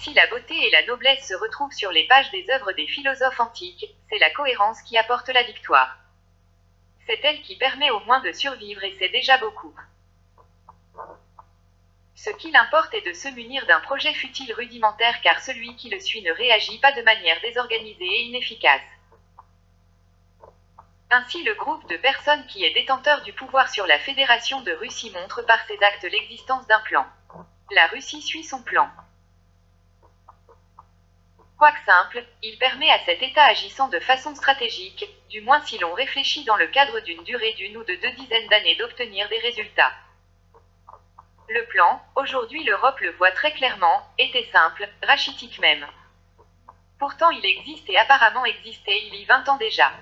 Si la beauté et la noblesse se retrouvent sur les pages des œuvres des philosophes antiques, c'est la cohérence qui apporte la victoire. C'est elle qui permet au moins de survivre et c'est déjà beaucoup. Ce qu'il importe est de se munir d'un projet futile rudimentaire car celui qui le suit ne réagit pas de manière désorganisée et inefficace. Ainsi le groupe de personnes qui est détenteur du pouvoir sur la Fédération de Russie montre par ses actes l'existence d'un plan. La Russie suit son plan. Quoique simple, il permet à cet État agissant de façon stratégique, du moins si l'on réfléchit dans le cadre d'une durée d'une ou de 2 dizaines d'années d'obtenir des résultats. Le plan, aujourd'hui l'Europe le voit très clairement, était simple, rachitique même. Pourtant il existe et apparemment existait il y 20 ans déjà.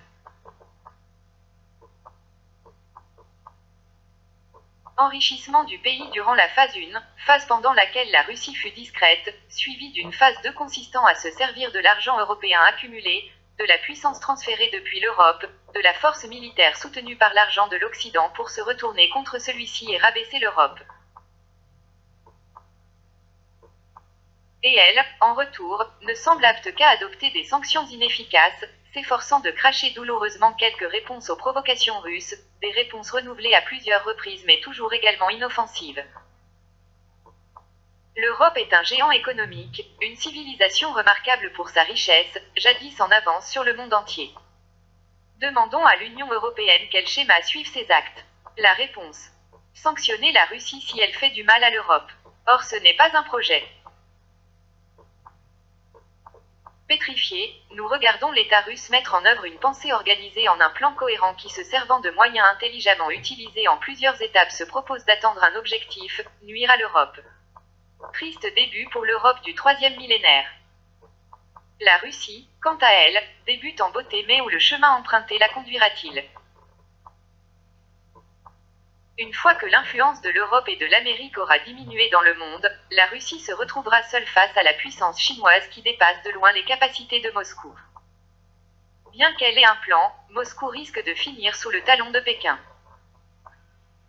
Enrichissement du pays durant la phase 1, phase pendant laquelle la Russie fut discrète, suivie d'une phase 2 consistant à se servir de l'argent européen accumulé, de la puissance transférée depuis l'Europe, de la force militaire soutenue par l'argent de l'Occident pour se retourner contre celui-ci et rabaisser l'Europe. Et elle, en retour, ne semble apte qu'à adopter des sanctions inefficaces, s'efforçant de cracher douloureusement quelques réponses aux provocations russes, des réponses renouvelées à plusieurs reprises mais toujours également inoffensives. L'Europe est un géant économique, une civilisation remarquable pour sa richesse, jadis en avance sur le monde entier. Demandons à l'Union européenne quel schéma suivent ses actes. La réponse. Sanctionner la Russie si elle fait du mal à l'Europe. Or ce n'est pas un projet. Pétrifiés, nous regardons l'État russe mettre en œuvre une pensée organisée en un plan cohérent qui se servant de moyens intelligemment utilisés en plusieurs étapes se propose d'atteindre un objectif, nuire à l'Europe. Triste début pour l'Europe du 3e millénaire. La Russie, quant à elle, débute en beauté mais où le chemin emprunté la conduira-t-il? Une fois que l'influence de l'Europe et de l'Amérique aura diminué dans le monde, la Russie se retrouvera seule face à la puissance chinoise qui dépasse de loin les capacités de Moscou. Bien qu'elle ait un plan, Moscou risque de finir sous le talon de Pékin.